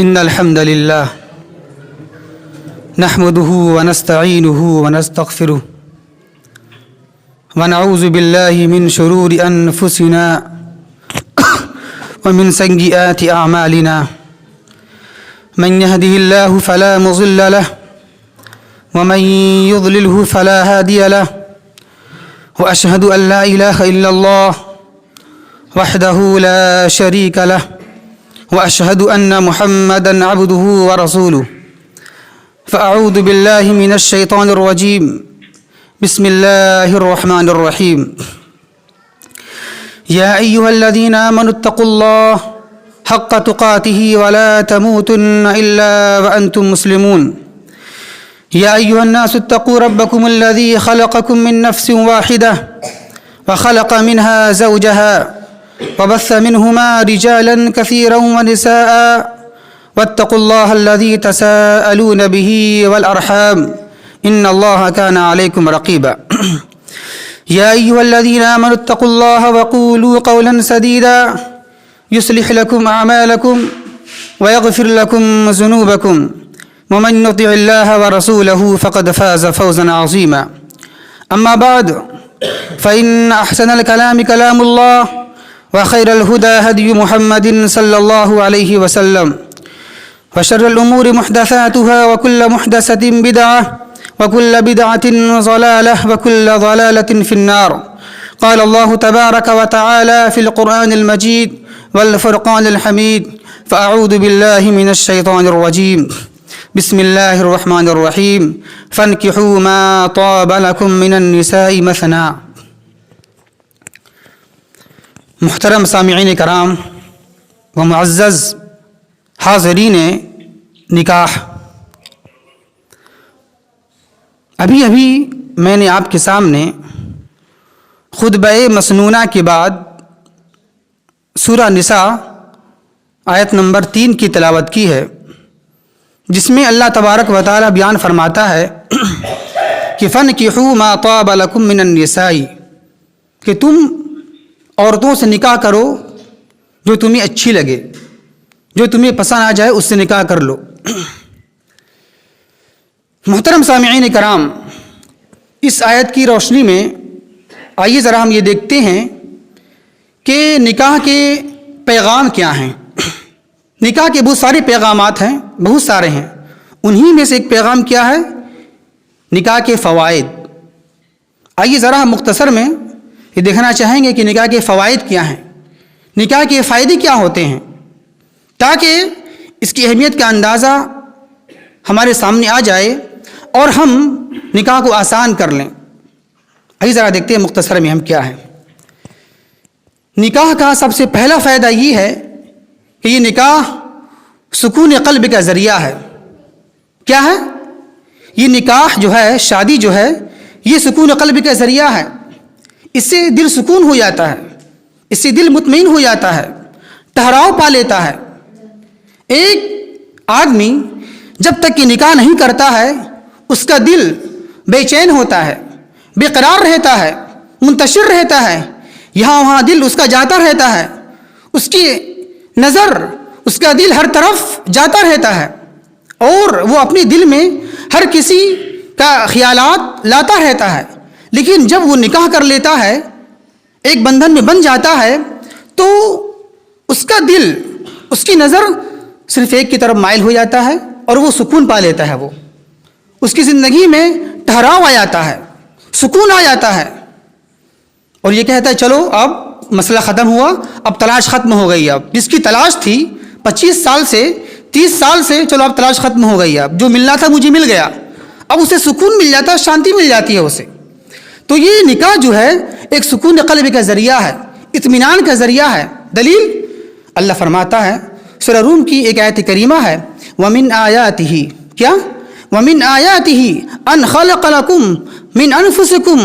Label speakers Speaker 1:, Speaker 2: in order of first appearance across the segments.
Speaker 1: إن الحمد لله نحمده ونستعينه ونستغفره ونعوذ بالله من شرور أنفسنا ومن سيئات أعمالنا من يهده الله فلا مضل له ومن يضلله فلا هادي له وأشهد أن لا إله إلا الله وحده لا شريك له وأشهد أن محمدًا عبده ورسوله فأعوذ بالله من الشيطان الرجيم بسم الله الرحمن الرحيم يا أيها الذين آمنوا اتقوا الله حق تقاته ولا تموتن إلا وأنتم مسلمون يا أيها الناس اتقوا ربكم الذي خلقكم من نفس واحدة وخلق منها زوجها وبث منهما رجالا كثيرا ونساء واتقوا الله الذي تساءلون به والأرحام إن الله كان عليكم رقيبا يا أيها الذين آمنوا اتقوا الله وقولوا قولا سديدا يصلح لكم أعمالكم ويغفر لكم ذنوبكم ومن يطع الله ورسوله فقد فاز فوزا عظيما أما بعد فإن أحسن الكلام كلام الله وخير الهدى هدي محمد صلى الله عليه وسلم وشر الأمور محدثاتها وكل محدثة بدعة وكل بدعة ضلالة وكل ضلالة في النار قال الله تبارك وتعالى في القرآن المجيد والفرقان الحميد فأعوذ بالله من الشيطان الرجيم بسم الله الرحمن الرحيم فانكحوا ما طاب لكم من النساء مثنى. محترم سامعین کرام و معزز حاضرین نکاح، ابھی میں نے آپ کے سامنے خطبہ مسنونہ کے بعد سورہ نساء آیت نمبر 3 کی تلاوت کی ہے، جس میں اللہ تبارک و تعالی بیان فرماتا ہے کہ فَانْكِحُوا مَا طَابَ لَكُم مِّنَ النِّسَاءِ، کہ تم عورتوں سے نکاح کرو جو تمہیں اچھی لگے، جو تمہیں پسند آ جائے اس سے نکاح کر لو۔ محترم سامعین کرام، اس آیت کی روشنی میں آئیے ذرا ہم یہ دیکھتے ہیں کہ نکاح کے پیغام کیا ہیں۔ نکاح کے بہت سارے پیغامات ہیں، بہت سارے ہیں، انہی میں سے ایک پیغام کیا ہے؟ نکاح کے فوائد۔ آئیے ذرا ہم مختصر میں یہ دیکھنا چاہیں گے کہ نکاح کے فوائد کیا ہیں، نکاح کے فائدے کیا ہوتے ہیں، تاکہ اس کی اہمیت کا اندازہ ہمارے سامنے آ جائے اور ہم نکاح کو آسان کر لیں۔ آئیے ذرا دیکھتے ہیں مختصر میں ہم کیا ہے۔ نکاح کا سب سے پہلا فائدہ یہ ہے کہ یہ نکاح سکون قلب کا ذریعہ ہے۔ کیا ہے؟ یہ نکاح جو ہے، شادی جو ہے، یہ سکون قلب کا ذریعہ ہے۔ اس سے دل سکون ہو جاتا ہے، اس سے دل مطمئن ہو جاتا ہے، ٹھہراؤ پا لیتا ہے۔ ایک آدمی جب تک کہ نکاح نہیں کرتا ہے اس کا دل بے چین ہوتا ہے، بے قرار رہتا ہے، منتشر رہتا ہے، یہاں وہاں دل اس کا جاتا رہتا ہے، اس کی نظر، اس کا دل ہر طرف جاتا رہتا ہے، اور وہ اپنے دل میں ہر کسی کا خیالات لاتا رہتا ہے۔ لیکن جب وہ نکاح کر لیتا ہے، ایک بندھن میں بن جاتا ہے، تو اس کا دل، اس کی نظر صرف ایک کی طرف مائل ہو جاتا ہے اور وہ سکون پا لیتا ہے۔ وہ اس کی زندگی میں ٹھہراؤ آ جاتا ہے، سکون آ جاتا ہے، اور یہ کہتا ہے چلو اب مسئلہ ختم ہوا، اب تلاش ختم ہو گئی۔ اب جس کی تلاش تھی 25 سال سے 30 سال سے، چلو اب تلاش ختم ہو گئی، اب جو ملنا تھا مجھے مل گیا، اب اسے سکون مل جاتا ہے، شانتی مل جاتی ہے اسے۔ تو یہ نکاح جو ہے ایک سکون قلب کا ذریعہ ہے، اطمینان کا ذریعہ ہے۔ دلیل اللہ فرماتا ہے، سورہ روم کی ایک آیت کریمہ ہے، وَمِنْ آيَاتِهِ، کیا؟ وَمِنْ آيَاتِهِ أَنْ خَلَقَ لَكُمْ مِنْ أَنفُسِكُمْ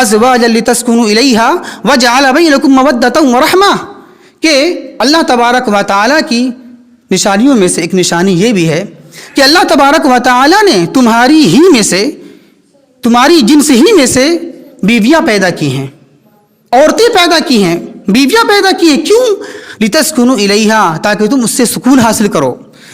Speaker 1: أَزْوَاجًا لِتَسْكُنُوا إِلَيْهَا وَجَعَلَ بَيْنَكُمْ مَوَدَّةً وَرَحْمَةً، کہ اللہ تبارک و تعالیٰ کی نشانیوں میں سے ایک نشانی یہ بھی ہے کہ اللہ تبارک و تعالیٰ نے تمہاری ہی میں سے، تمہاری جنس ہی میں سے بیویاں پیدا کی ہیں، عورتیں پیدا کی ہیں، بیویاں پیدا کی ہیں۔ کیوں؟ لِتَسْكُنُوا إِلَيْهَا، تاکہ تم اس سے سکون حاصل کرو،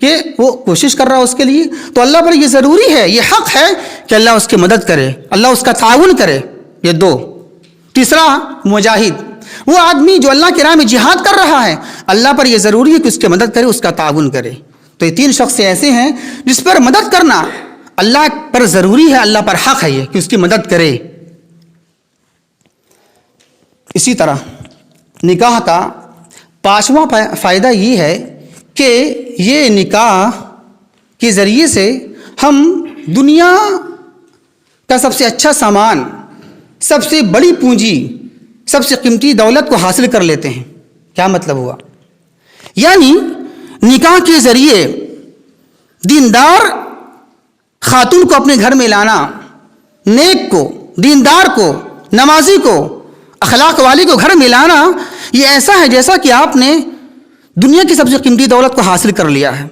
Speaker 1: کہ وہ کوشش کر رہا ہے اس کے لیے، تو اللہ پر یہ ضروری ہے، یہ حق ہے کہ اللہ اس کی مدد کرے، اللہ اس کا تعاون کرے۔ یہ دو۔ تیسرا مجاہد، وہ آدمی جو اللہ کی راہ میں جہاد کر رہا ہے، اللہ پر یہ ضروری ہے کہ اس کی مدد کرے، اس کا تعاون کرے۔ تو یہ تین شخص ایسے ہیں جس پر مدد کرنا اللہ پر ضروری ہے، اللہ پر حق ہے یہ کہ اس کی مدد کرے۔ اسی طرح نکاح کا پانچواں فائدہ یہ ہے کہ یہ نکاح کے ذریعے سے ہم دنیا کا سب سے اچھا سامان، سب سے بڑی پونجی، سب سے قیمتی دولت کو حاصل کر لیتے ہیں۔ کیا مطلب ہوا؟ یعنی نکاح کے ذریعے دیندار خاتون کو اپنے گھر میں لانا، نیک کو، دیندار کو، نمازی کو، اخلاق والی کو گھر میں لانا، یہ ایسا ہے جیسا کہ آپ نے دنیا کی سب سے قیمتی دولت کو حاصل کر لیا ہے۔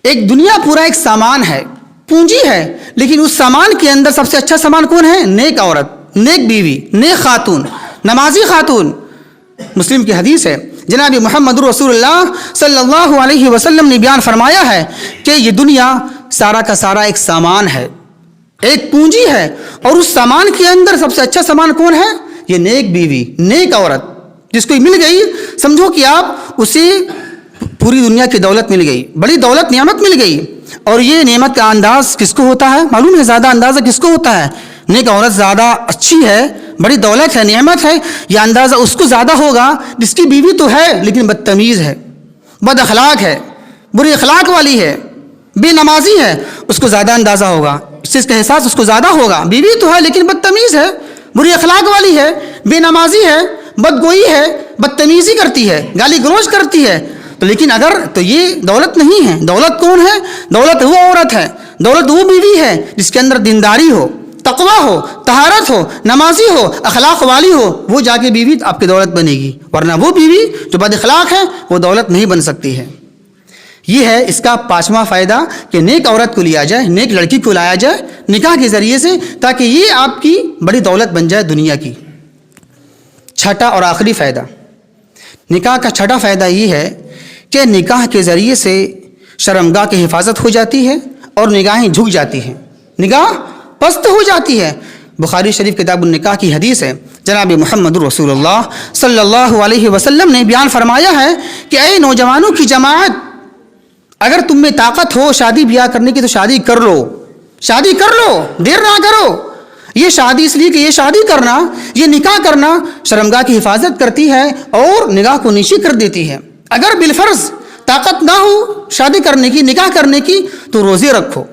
Speaker 1: ایک دنیا پورا ایک سامان ہے، پونجی ہے، لیکن اس سامان کے اندر سب سے اچھا سامان کون ہے؟ نیک عورت، نیک بیوی، نیک خاتون، نمازی خاتون۔ مسلم کی حدیث ہے، جناب محمد رسول اللہ صلی اللہ علیہ وسلم نے بیان فرمایا ہے کہ یہ دنیا سارا کا سارا ایک سامان ہے، ایک پونجی ہے، اور اس سامان کے اندر سب سے اچھا سامان کون ہے؟ یہ نیک بیوی، نیک عورت، جس کو مل گئی سمجھو کہ آپ اسے پوری دنیا کی دولت مل گئی، بڑی دولت، نعمت مل گئی۔ اور یہ نعمت کا انداز کس کو ہوتا ہے؟ معلوم ہے زیادہ اندازہ کس کو ہوتا ہے؟ نیک عورت زیادہ اچھی ہے، بڑی دولت ہے، نعمت ہے، یہ اندازہ اس کو زیادہ ہوگا جس کی بیوی تو ہے لیکن بدتمیز ہے، بد اخلاق ہے، بری اخلاق والی ہے، بے نمازی ہے، اس کو زیادہ اندازہ ہوگا، اس چیز کا احساس اس کو زیادہ ہوگا۔ بیوی تو ہے لیکن بدتمیز ہے، بری اخلاق والی ہے، بے نمازی ہے، بدگوئی ہے، بدتمیزی کرتی ہے، گالی گلوچ کرتی ہے، تو لیکن اگر تو یہ دولت نہیں ہے۔ دولت کون ہے؟ دولت وہ عورت ہے، دولت وہ بیوی ہے جس کے اندر دینداری ہو، تقوی ہو، طہارت ہو، نمازی ہو، اخلاق والی ہو، وہ جا کے بیوی آپ کی دولت بنے گی، ورنہ وہ بیوی جو بد اخلاق ہے وہ دولت نہیں بن سکتی ہے۔ یہ ہے اس کا پانچواں فائدہ کہ نیک عورت کو لیا جائے، نیک لڑکی کو لایا جائے نکاح کے ذریعے سے، تاکہ یہ آپ کی بڑی دولت بن جائے دنیا کی۔ چھٹا اور آخری فائدہ، نکاح کا چھٹا فائدہ یہ ہے کہ نکاح کے ذریعے سے شرمگاہ کی حفاظت ہو جاتی ہے اور نگاہیں جھک جاتی ہیں، نگاہ پست ہو جاتی ہے۔ بخاری شریف کتاب النکاح کی حدیث ہے، جناب محمد رسول اللہ صلی اللہ علیہ وسلم نے بیان فرمایا ہے کہ اے نوجوانوں کی جماعت، اگر تم میں طاقت ہو شادی بیاہ کرنے کی تو شادی کر لو، شادی کر لو، دیر نہ کرو۔ یہ شادی اس لیے کہ یہ شادی کرنا، یہ نکاح کرنا شرمگاہ کی حفاظت کرتی ہے اور نگاہ کو نیچی کر دیتی ہے۔ اگر بالفرض طاقت نہ ہو شادی کرنے کی، نکاح کرنے کی، تو روزے رکھو،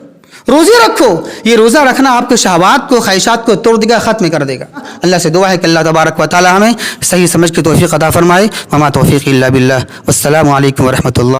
Speaker 1: روزے رکھو۔ یہ روزہ رکھنا آپ کے شہوات کو، خواہشات کو توڑ دے گا، ختم کر دے گا۔ اللہ سے دعا ہے کہ اللہ تبارک و تعالی ہمیں صحیح سمجھ کے توفیق عطا فرمائے۔ وما توفیق الا باللہ، والسلام علیکم ورحمۃ اللہ۔